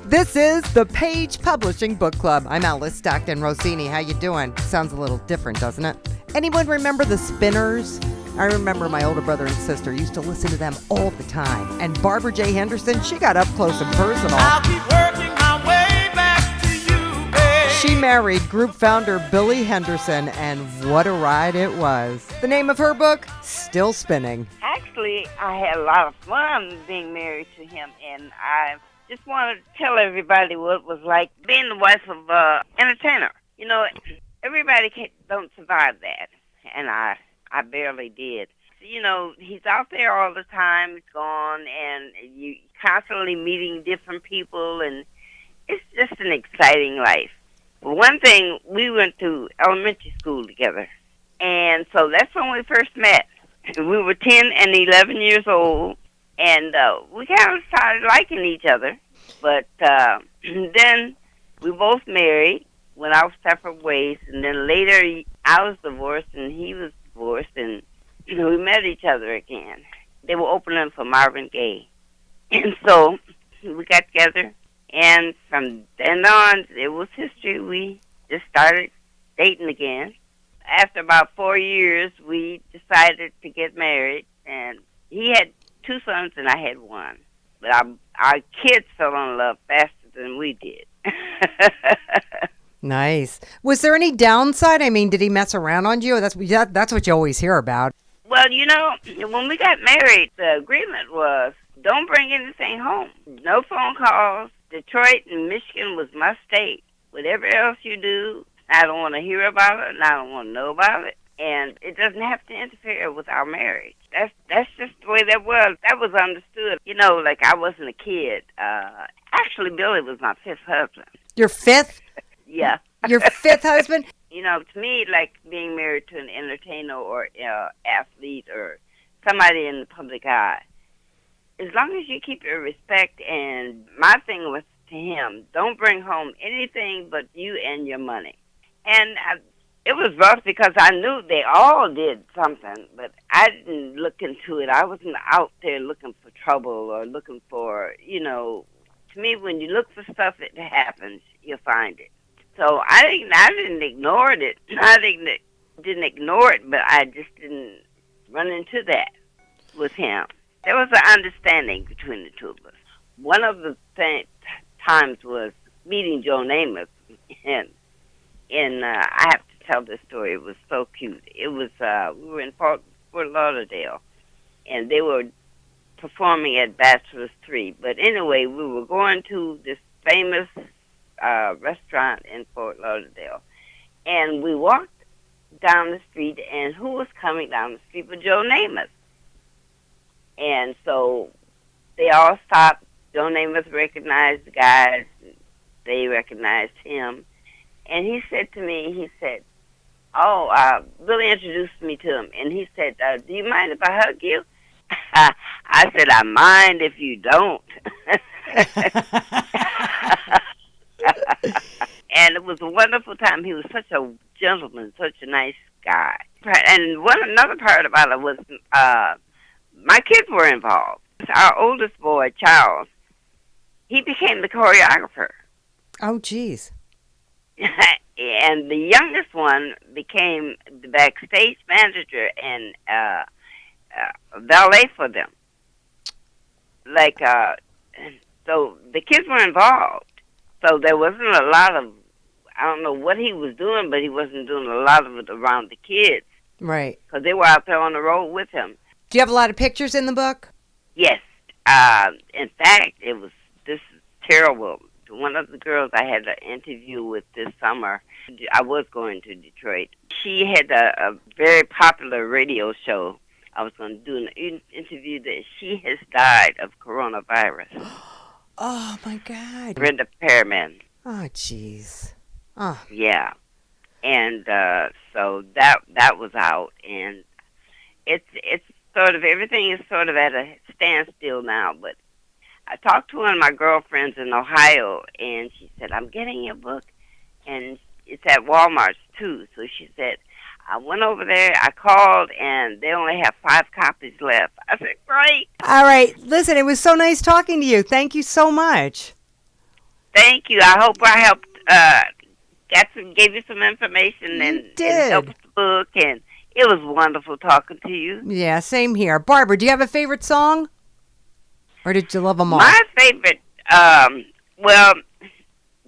This is the Page Publishing Book Club. I'm Alice Stockton Rossini. How you doing? Sounds a little different, doesn't it? Anyone remember the Spinners? I remember my older brother and sister used to listen to them all the time. And Barbara J. Henderson, she got up close and personal. I'll keep working my way back to you, babe. She married group founder Billy Henderson, and what a ride it was. The name of her book, Still Spinning. Actually, I had a lot of fun being married to him, and I just wanted to tell everybody what it was like being the wife of an entertainer. You know, everybody don't survive that, and I barely did. You know, he's out there all the time, he's gone, and you constantly meeting different people, and it's just an exciting life. But one thing, we went to elementary school together, and so that's when we first met. We were 10 and 11 years old, and we kind of started liking each other. But then we both married, went our separate ways, and then later I was divorced and he was divorced, and we met each other again. They were opening for Marvin Gaye. And so we got together, and from then on, it was history. We just started dating again. After about 4 years, we decided to get married, and he had 2 sons and I had 1. But our kids fell in love faster than we did. Nice. Was there any downside? I mean, did he mess around on you? That's what you always hear about. Well, you know, when we got married, the agreement was don't bring anything home. No phone calls. Detroit and Michigan was my state. Whatever else you do, I don't want to hear about it, and I don't want to know about it. And it doesn't have to interfere with our marriage. That's just the way that was. That was understood. You know, like I wasn't a kid. Actually, Billy was my 5th husband. Your 5th? Yeah. Your 5th husband? You know, to me, like being married to an entertainer or athlete or somebody in the public eye, as long as you keep your respect, and my thing was to him, don't bring home anything but you and your money. And it was rough because I knew they all did something, but I didn't look into it. I wasn't out there looking for trouble or looking for, you know, to me, when you look for stuff, it happens, you'll find it. So I didn't ignore it. I didn't ignore it, but I just didn't run into that with him. There was an understanding between the two of us. One of the times was meeting Joe Namath, and I have to tell this story. It was so cute. It was we were in Fort Lauderdale, and they were performing at Bachelor's 3. But anyway, we were going to this famous restaurant in Fort Lauderdale, and we walked down the street, and who was coming down the street but Joe Namath? And so they all stopped. Joe Namath recognized the guys. They recognized him. And he said to me, he said, Billy introduced me to him, and he said, do you mind if I hug you? I said, I mind if you don't. And it was a wonderful time. He was such a gentleman, such a nice guy. And another part about it was my kids were involved. Our oldest boy, Charles, he became the choreographer. Oh, geez. And the youngest one became the backstage manager and valet for them. So the kids were involved. So there wasn't a lot of, I don't know what he was doing, but he wasn't doing a lot of it around the kids. Right. Because they were out there on the road with him. Do you have a lot of pictures in the book? Yes. In fact, this is terrible. One of the girls I had an interview with this summer, I was going to Detroit. She had a very popular radio show. I was going to do an interview that she has died of coronavirus. Oh, my God. Brenda Pearman. Oh, jeez. Oh. Yeah. And so that was out. And it's sort of, everything is sort of at a standstill now. But I talked to one of my girlfriends in Ohio, and she said, I'm getting your book. And it's at Walmart, too. So she said, I went over there, I called, and they only have 5 copies left. I said, great. All right. Listen, it was so nice talking to you. Thank you so much. Thank you. I hope I helped. Gave you some information, You and helped did. with the book, and it was wonderful talking to you. Yeah, same here. Barbara, do you have a favorite song? Or did you love them My all? favorite, well,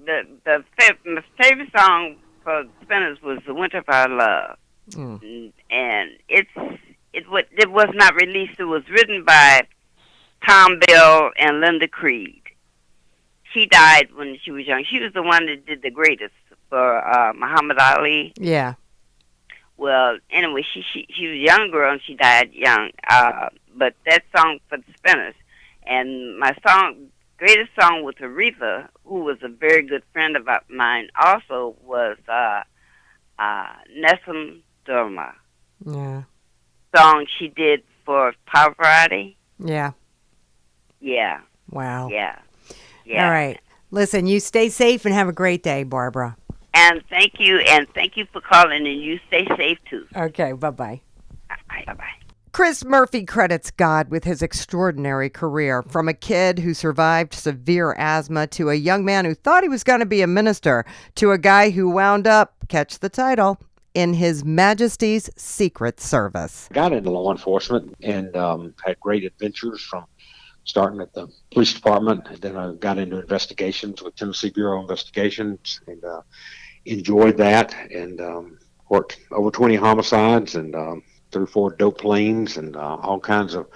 my favorite song for Spinners was "The Winter of Our Love," Mm. and it was not released. It was written by Tom Bell and Linda Creed. She died when she was young. She was the one that did the greatest for Muhammad Ali. Yeah. Well, anyway, she was a young girl and she died young. But that song for the Spinners, and my greatest song with Aretha, who was a very good friend of mine, also was Nessun Dorma Yeah. song she did for Pavarotti. Yeah. Yeah, Wow. yeah, yeah. All right. Listen, you stay safe and have a great day, Barbara. And thank you for calling, and you stay safe too. Okay, bye-bye. Bye bye. Chris Murphy credits God with his extraordinary career, from a kid who survived severe asthma to a young man who thought he was going to be a minister to a guy who wound up, catch the title, in His Majesty's Secret Service. Got into law enforcement and had great adventures from starting at the police department. And then I got into investigations with Tennessee Bureau of Investigations and enjoyed that, and worked over 20 homicides and 3 or 4 dope planes and all kinds of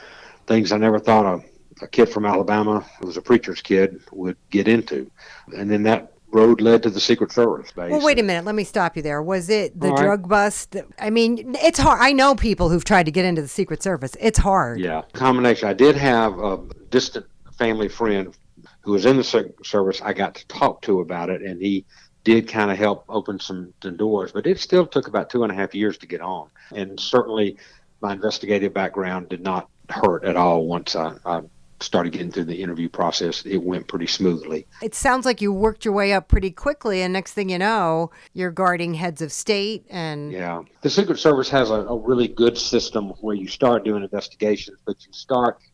things I never thought a kid from Alabama who was a preacher's kid would get into. And then that road led to the Secret Service base. Well, wait a minute. Let me stop you there. Was it the All right. drug bust? I mean, it's hard. I know people who've tried to get into the Secret Service. It's hard. Yeah, combination. I did have a distant family friend who was in the service I got to talk to about it, and he did kind of help open some doors, but it still took about 2.5 years to get on. And certainly my investigative background did not hurt at all once I started getting through the interview process. It went pretty smoothly. It sounds like you worked your way up pretty quickly, and next thing you know, you're guarding heads of state and... Yeah. The Secret Service has a really good system where you start doing investigations, but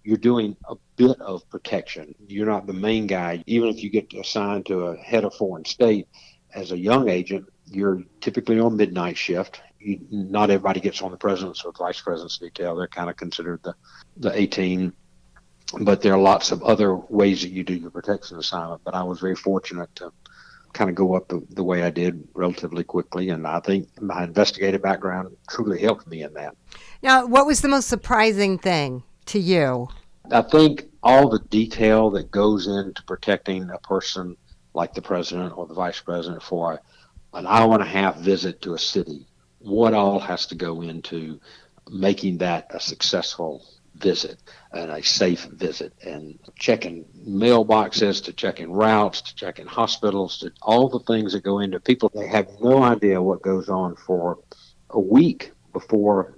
you're doing a bit of protection. You're not the main guy. Even if you get assigned to a head of foreign state as a young agent, you're typically on midnight shift. Not everybody gets on the president's or vice president's detail. They're kind of considered the 18. But there are lots of other ways that you do your protection assignment. But I was very fortunate to kind of go up the way I did relatively quickly. And I think my investigative background truly helped me in that. Now, what was the most surprising thing to you? I think all the detail that goes into protecting a person like the president or the vice president for an hour-and-a-half visit to a city, what all has to go into making that a successful visit and a safe visit, and checking mailboxes, to checking routes, to checking hospitals, to all the things that go into people. They have no idea what goes on for a week before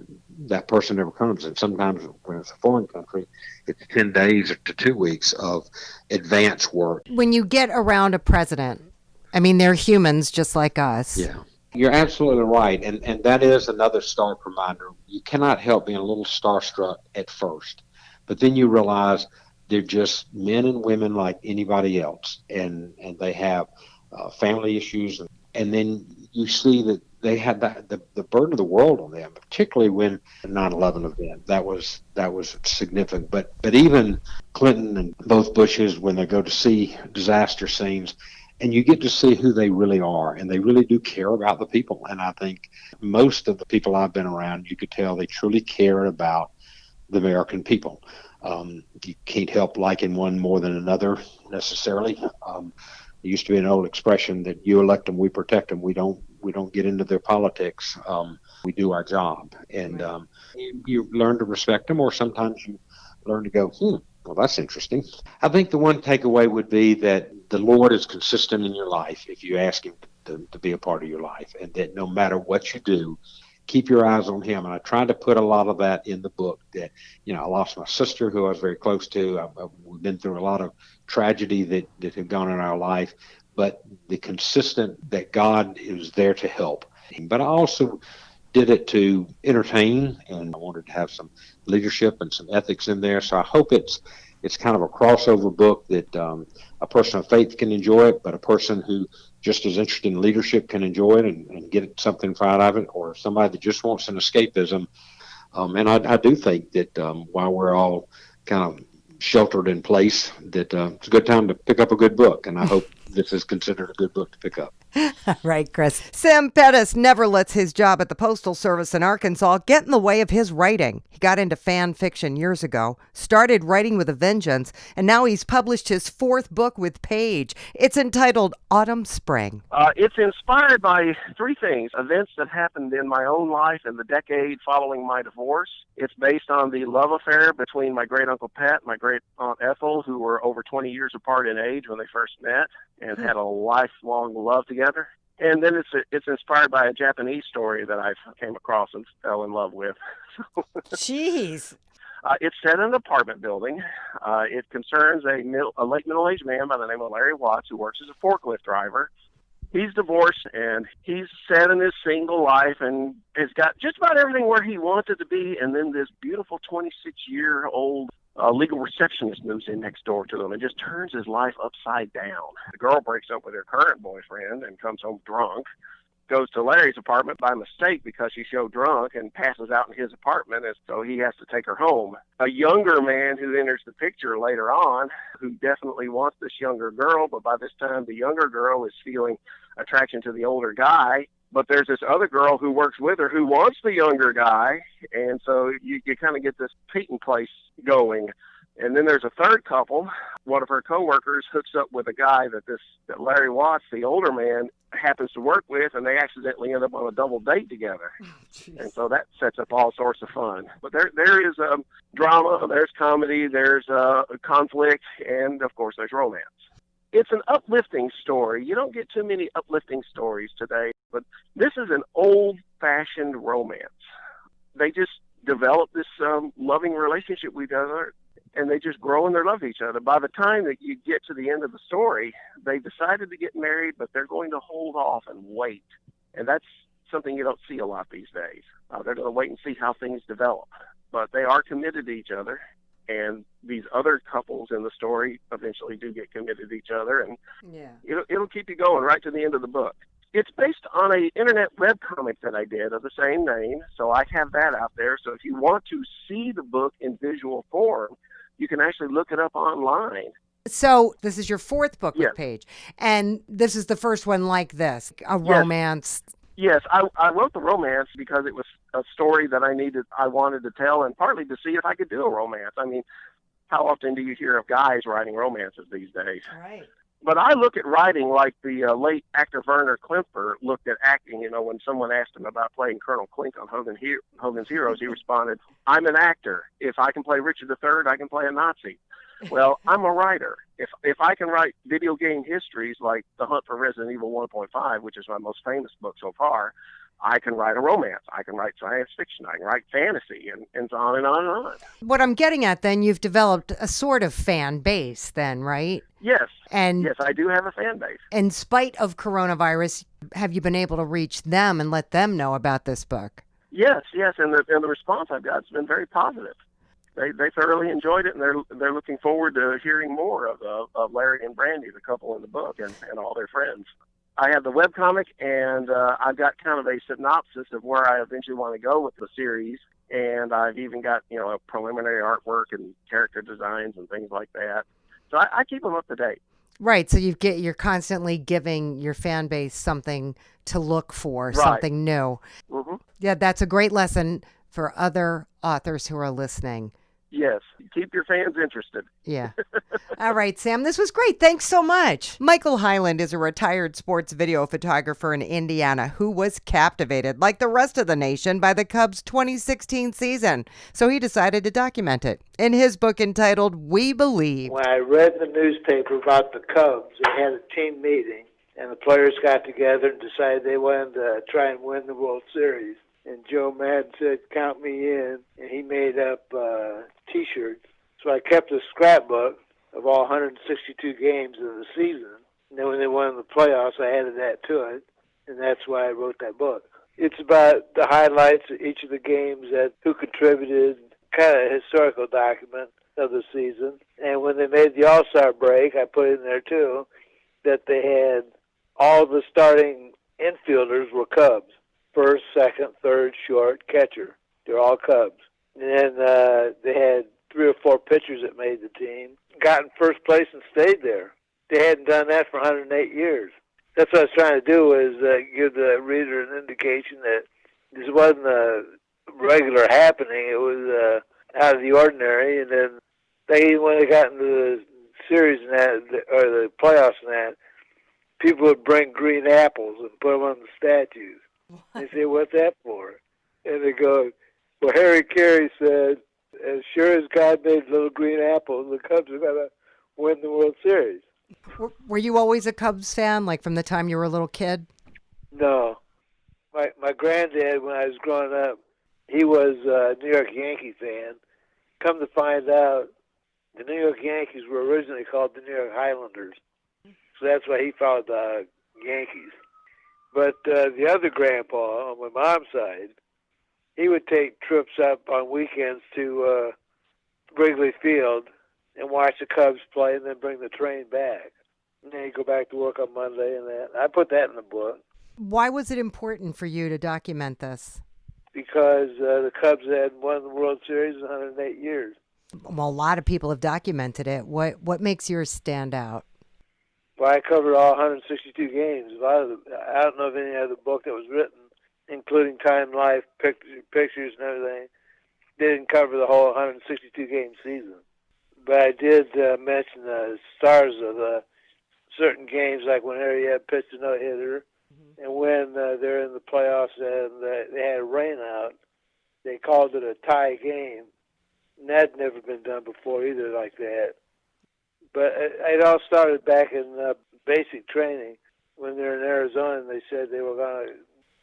that person ever comes. And sometimes when it's a foreign country, it's 10 days to 2 weeks of advance work. When you get around a president, I mean, they're humans just like us. Yeah. You're absolutely right. And that is another stark reminder. You cannot help being a little starstruck at first, but then you realize they're just men and women like anybody else. And they have family issues. And then you see that they had the burden of the world on them, particularly when the 9/11 event, that was significant. But even Clinton and both Bushes, when they go to see disaster scenes, and you get to see who they really are, and they really do care about the people. And I think most of the people I've been around, you could tell they truly care about the American people. You can't help liking one more than another necessarily. There used to be an old expression that you elect them, we protect them. We don't get into their politics. We do our job, and you learn to respect them, or sometimes you learn to go, well, that's interesting. I think the one takeaway would be that the Lord is consistent in your life if you ask Him to be a part of your life, and that no matter what you do, keep your eyes on Him. And I tried to put a lot of that in the book. That, I lost my sister, who I was very close to. We've been through a lot of tragedy that have gone in our life, but the consistent that God is there to help. But I also did it to entertain, and I wanted to have some leadership and some ethics in there. So I hope it's It's kind of a crossover book that a person of faith can enjoy it, but a person who just is interested in leadership can enjoy it and get something out of it, or somebody that just wants an escapism. And I do think that while we're all kind of sheltered in place, that it's a good time to pick up a good book, and I hope this is considered a good book to pick up. Right, Chris. Sam Fetes never lets his job at the Postal Service in Arkansas get in the way of his writing. He got into fan fiction years ago, started writing with a vengeance, and now he's published his 4th book with Paige. It's entitled Autumn Spring. It's inspired by 3 things: events that happened in my own life in the decade following my divorce. It's based on the love affair between my great-uncle Pat and my great-aunt Ethel, who were over 20 years apart in age when they first met and had a lifelong love together. And then it's inspired by a Japanese story that I came across and fell in love with. Jeez. It's set in an apartment building. It concerns a late middle-aged man by the name of Larry Watts, who works as a forklift driver. He's divorced, and he's set in his single life and has got just about everything where he wants it to be. And then this beautiful 26-year-old legal receptionist moves in next door to him and just turns his life upside down. The girl breaks up with her current boyfriend and comes home drunk, goes to Larry's apartment by mistake because she's so drunk, and passes out in his apartment, and so he has to take her home. A younger man who enters the picture later on, who definitely wants this younger girl, but by this time the younger girl is feeling attraction to the older guy. But there's this other girl who works with her who wants the younger guy, and so you kind of get this Peyton place going. And then there's a third couple. One of her coworkers hooks up with a guy that Larry Watts, the older man, happens to work with, and they accidentally end up on a double date together. And so that sets up all sorts of fun. But there is drama, there's comedy, there's conflict, and of course there's romance. It's an uplifting story. You don't get too many uplifting stories today, but this is an old-fashioned romance. They just develop this loving relationship with each other, and they just grow in their love of each other. By the time that you get to the end of the story, they decided to get married, but they're going to hold off and wait. And that's something you don't see a lot these days. They're going to wait and see how things develop. But they are committed to each other. And these other couples in the story eventually do get committed to each other, and it'll keep you going right to the end of the book. It's based on an internet webcomic that I did of the same name, so I have that out there. So if you want to see the book in visual form, you can actually look it up online. So this is your 4th book Yes. with Paige, and this is the first one like this, a romance. Yes, I wrote the romance because it was a story that I wanted to tell, and partly to see if I could do a romance. I mean, how often do you hear of guys writing romances these days? Right. But I look at writing like the late actor Werner Klemper looked at acting. You know, when someone asked him about playing Colonel Klink on Hogan's Heroes, he responded, "I'm an actor. If I can play Richard III, I can play a Nazi." Well, I'm a writer. If I can write video game histories like The Hunt for Resident Evil 1.5, which is my most famous book so far, I can write a romance. I can write science fiction. I can write fantasy, and on and on and on. What I'm getting at then, you've developed a sort of fan base then, right? Yes. And yes, I do have a fan base. In spite of coronavirus, have you been able to reach them and let them know about this book? Yes, and the response I've got has been very positive. They thoroughly enjoyed it, and they're looking forward to hearing more of Larry and Brandy, the couple in the book, and all their friends. I have the webcomic, and I've got kind of a synopsis of where I eventually want to go with the series, and I've even got a preliminary artwork and character designs and things like that. So I keep them up to date. Right, so you're constantly giving your fan base something to look for, right. Something new. Mm-hmm. Yeah, that's a great lesson for other authors who are listening. Yes, keep your fans interested. Yeah. All right, Sam, this was great. Thanks so much. Michael Highland is a retired sports video photographer in Indiana who was captivated, like the rest of the nation, by the Cubs' 2016 season. So he decided to document it in his book entitled We Believe. When I read in the newspaper about the Cubs, they had a team meeting, and the players got together and decided they wanted to try and win the World Series. And Joe Madden said, "Count me in," and he made up T-shirts. So I kept a scrapbook of all 162 games of the season. And then when they won the playoffs, I added that to it, and that's why I wrote that book. It's about the highlights of each of the games, who contributed, kind of a historical document of the season. And when they made the All-Star break, I put in there too that they had all the starting infielders were Cubs. First, second, third, short, catcher. They're all Cubs. And then they had 3 or 4 pitchers that made the team, got in first place and stayed there. They hadn't done that for 108 years. That's what I was trying to do, is give the reader an indication that this wasn't a regular happening. It was out of the ordinary. And then when they got into the series and that, or the playoffs and that, people would bring green apples and put them on the statues. They say, "What's that for?" And they go, "Well, Harry Carey said, as sure as God made little green apples, the Cubs are going to win the World Series." Were you always a Cubs fan, like from the time you were a little kid? No. My granddad, when I was growing up, he was a New York Yankee fan. Come to find out, the New York Yankees were originally called the New York Highlanders. So that's why he followed the Yankees. But the other grandpa, on my mom's side, he would take trips up on weekends to Wrigley Field and watch the Cubs play and then bring the train back. And then he'd go back to work on Monday and that. I put that in the book. Why was it important for you to document this? Because the Cubs had won the World Series in 108 years. Well, a lot of people have documented it. What makes yours stand out? Well, I covered all 162 games. I don't know of any other book that was written, including time, life, pictures, and everything. They didn't cover the whole 162-game season. But I did mention the stars of certain games, like when Ariette pitched a no-hitter, and when they're in the playoffs and they had a rain out, they called it a tie game. And that had never been done before either like that. But it all started back in basic training when they're in Arizona, and they said they were going to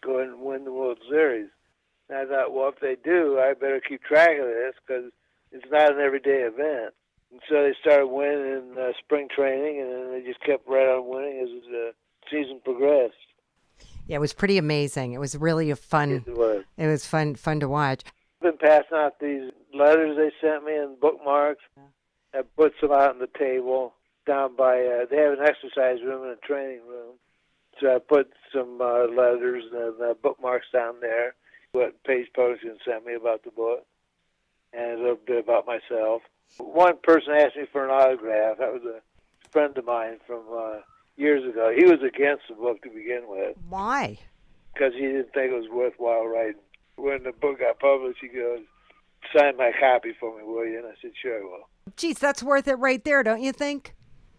go and win the World Series. And I thought, well, if they do, I better keep track of this because it's not an everyday event. And so they started winning in spring training, and then they just kept right on winning as the season progressed. Yeah, it was pretty amazing. It was really fun. It was. It was fun to watch. I've been passing out these letters they sent me and bookmarks. I put some out on the table down by, they have an exercise room and a training room. So I put some letters and bookmarks down there, what Page Publishing sent me about the book, and a little bit about myself. One person asked me for an autograph. That was a friend of mine from years ago. He was against the book to begin with. Why? Because he didn't think it was worthwhile writing. When the book got published, he goes, "Sign my copy for me, will you?" And I said, "Sure, I will." Geez, that's worth it right there, don't you think?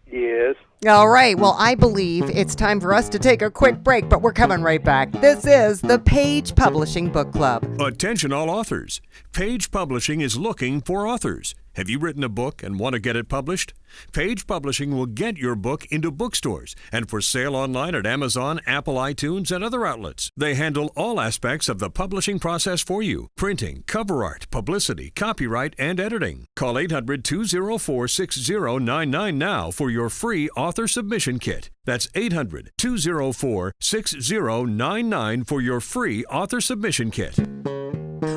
Yes. All right. Well, I believe it's time for us to take a quick break, but we're coming right back. This is the Page Publishing Book Club. Attention all authors. Page Publishing is looking for authors. Have you written a book and want to get it published? Page Publishing will get your book into bookstores and for sale online at Amazon, Apple iTunes, and other outlets. They handle all aspects of the publishing process for you: printing, cover art, publicity, copyright, and editing. Call 800-204-6099 now for your free author submission kit. That's 800-204-6099 for your free author submission kit.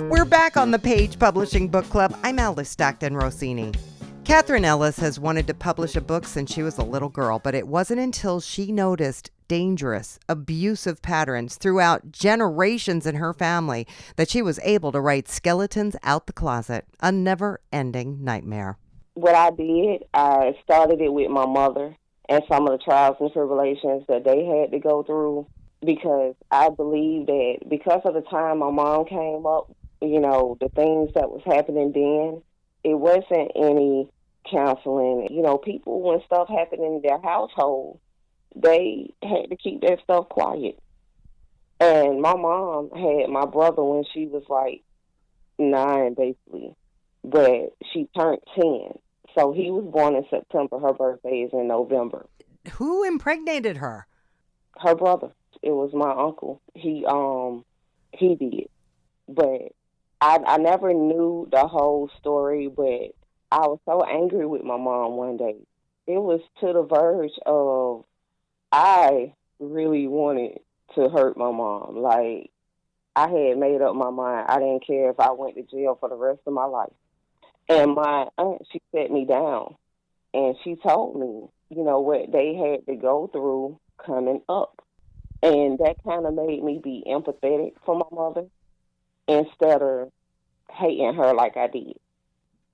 We're back on the Page Publishing Book Club. I'm Alice Stockton Rossini. Catherine Ellis has wanted to publish a book since she was a little girl, but it wasn't until she noticed dangerous, abusive patterns throughout generations in her family that she was able to write Skeletons Out the Closet, a never-ending nightmare. What I did, I started it with my mother and some of the trials and tribulations that they had to go through, because I believe that because of the time my mom came up, you know, the things that was happening then, it wasn't any counseling. You know, people, when stuff happened in their household, they had to keep that stuff quiet. And my mom had my brother when she was like 9, basically, but she turned 10. So he was born in September. Her birthday is in November. Who impregnated her? Her brother. It was my uncle. He did. But I never knew the whole story, but I was so angry with my mom one day. It was to the verge of I really wanted to hurt my mom. Like, I had made up my mind. I didn't care if I went to jail for the rest of my life. And my aunt, she set me down. And she told me, what they had to go through coming up. And that kind of made me be empathetic for my mother instead of hating her like I did.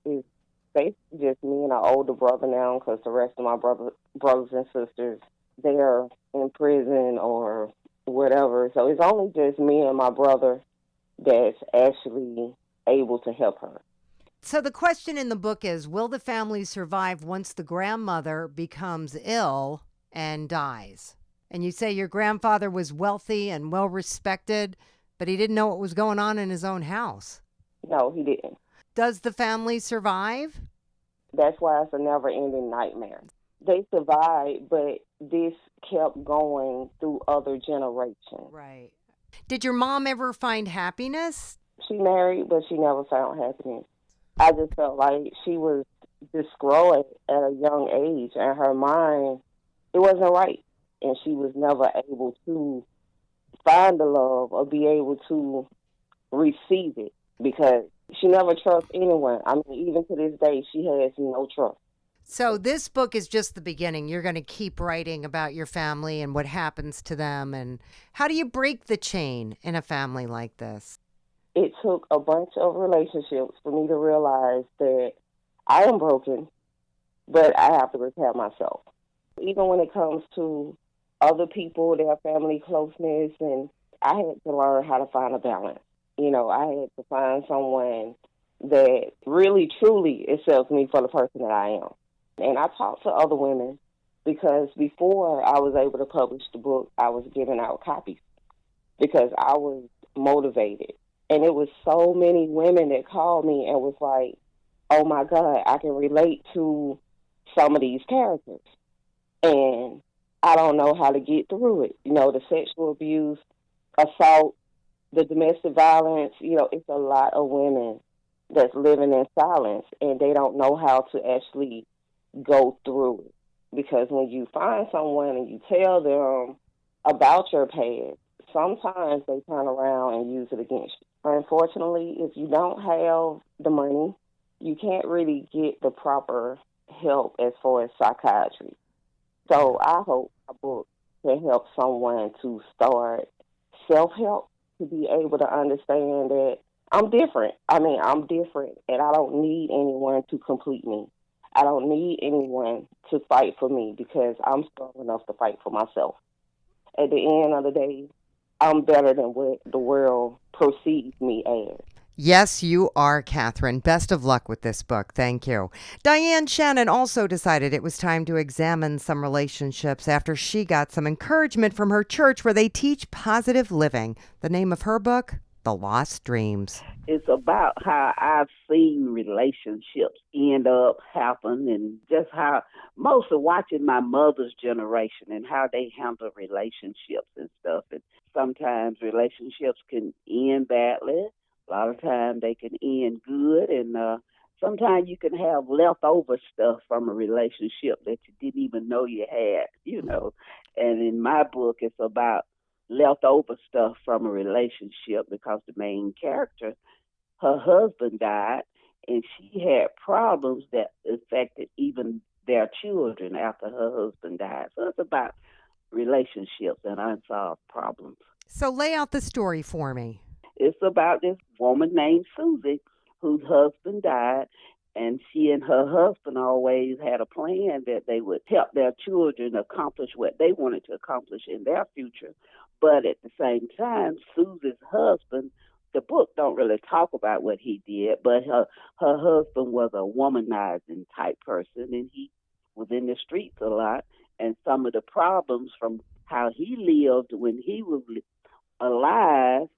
It's basically just me and an older brother now because the rest of my brothers and sisters, they're in prison or whatever. So it's only just me and my brother that's actually able to help her. So the question in the book is, will the family survive once the grandmother becomes ill and dies? And you say your grandfather was wealthy and well respected, but he didn't know what was going on in his own house. No, he didn't. Does the family survive? That's why it's a never-ending nightmare. They survived, but this kept going through other generations. Right. Did your mom ever find happiness? She married, but she never found happiness. I just felt like she was destroyed at a young age, and her mind, it wasn't right. And she was never able to find the love or be able to receive it because she never trusts anyone. I mean, even to this day, she has no trust. So this book is just the beginning. You're going to keep writing about your family and what happens to them. And how do you break the chain in a family like this? It took a bunch of relationships for me to realize that I am broken, but I have to repair myself. Even when it comes to other people, their family closeness, and I had to learn how to find a balance. I had to find someone that really, truly accepts me for the person that I am. And I talked to other women because before I was able to publish the book, I was giving out copies because I was motivated. And it was so many women that called me and was like, oh my God, I can relate to some of these characters. And I don't know how to get through it. The sexual abuse, assault, the domestic violence, it's a lot of women that's living in silence and they don't know how to actually go through it. Because when you find someone and you tell them about your past, sometimes they turn around and use it against you. Unfortunately, if you don't have the money, you can't really get the proper help as far as psychiatry. So I hope a book can help someone to start self-help, to be able to understand that I'm different. I'm different, and I don't need anyone to complete me. I don't need anyone to fight for me because I'm strong enough to fight for myself. At the end of the day, I'm better than what the world perceives me as. Yes, you are, Catherine. Best of luck with this book. Thank you. Diane Shannon also decided it was time to examine some relationships after she got some encouragement from her church where they teach positive living. The name of her book, The Lost Dreams. It's about how I've seen relationships end up happen and just how mostly watching my mother's generation and how they handle relationships and stuff. And sometimes relationships can end badly. A lot of times they can end good, and sometimes you can have leftover stuff from a relationship that you didn't even know you had, And in my book, it's about leftover stuff from a relationship because the main character, her husband died, and she had problems that affected even their children after her husband died. So it's about relationships and unsolved problems. So lay out the story for me. It's about this woman named Susie whose husband died, and she and her husband always had a plan that they would help their children accomplish what they wanted to accomplish in their future. But at the same time, Susie's husband, the book don't really talk about what he did, but her husband was a womanizing type person, and he was in the streets a lot. And some of the problems from how he lived when he was alive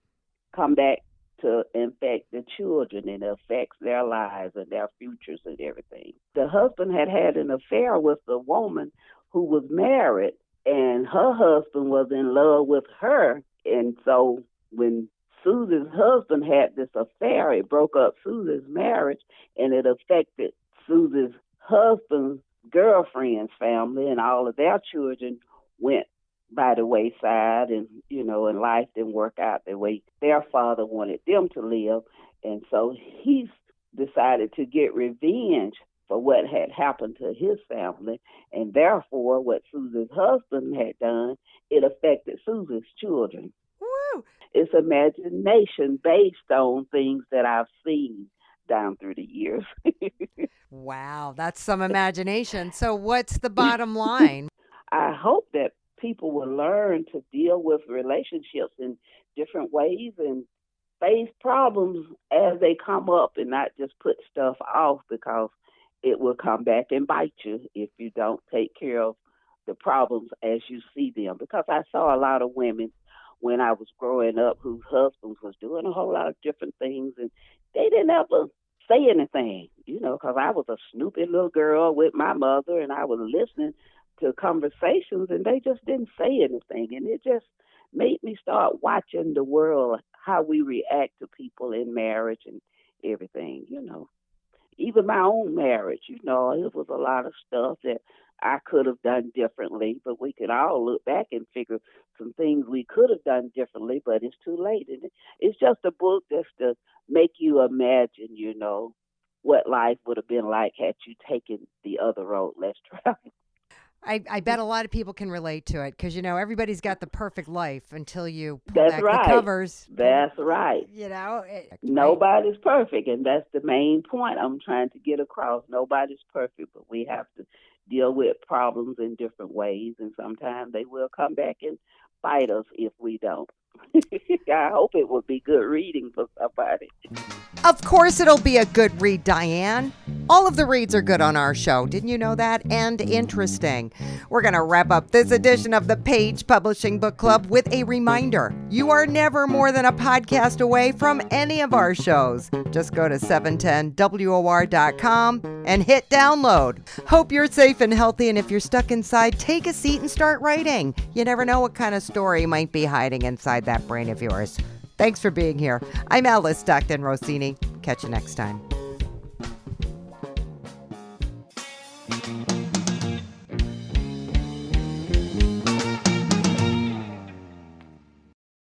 come back to infect the children, and it affects their lives and their futures and everything. The husband had an affair with the woman who was married, and her husband was in love with her. And so when Susie's husband had this affair, it broke up Susie's marriage, and it affected Susie's husband's girlfriend's family, and all of their children went by the wayside, and and life didn't work out the way their father wanted them to live. And so he decided to get revenge for what had happened to his family, and therefore what Susie's husband had done, it affected Susie's children. Woo! It's imagination based on things that I've seen down through the years. Wow, that's some imagination. So what's the bottom line? I hope that people will learn to deal with relationships in different ways and face problems as they come up and not just put stuff off, because it will come back and bite you if you don't take care of the problems as you see them. Because I saw a lot of women when I was growing up whose husbands was doing a whole lot of different things, and they didn't ever say anything, because I was a snoopy little girl with my mother, and I was listening to conversations, and they just didn't say anything. And it just made me start watching the world, how we react to people in marriage and everything. Even my own marriage, it was a lot of stuff that I could have done differently, but we could all look back and figure some things we could have done differently, but it's too late. And it's just a book just to make you imagine, what life would have been like had you taken the other road less traveled. I bet a lot of people can relate to it because, everybody's got the perfect life until you pull That's back right. the covers. That's right. Nobody's perfect, and that's the main point I'm trying to get across. Nobody's perfect, but we have to deal with problems in different ways, and sometimes they will come back and bite us if we don't. I hope it will be good reading for somebody. Of course it'll be a good read, Diane. All of the reads are good on our show. Didn't you know that? And interesting. We're going to wrap up this edition of the Page Publishing Book Club with a reminder. You are never more than a podcast away from any of our shows. Just go to 710WOR.com and hit download. Hope you're safe and healthy, and if you're stuck inside, take a seat and start writing. You never know what kind of story might be hiding inside that brain of yours. Thanks for being here. I'm Alice Stockton Rossini. Catch you next time.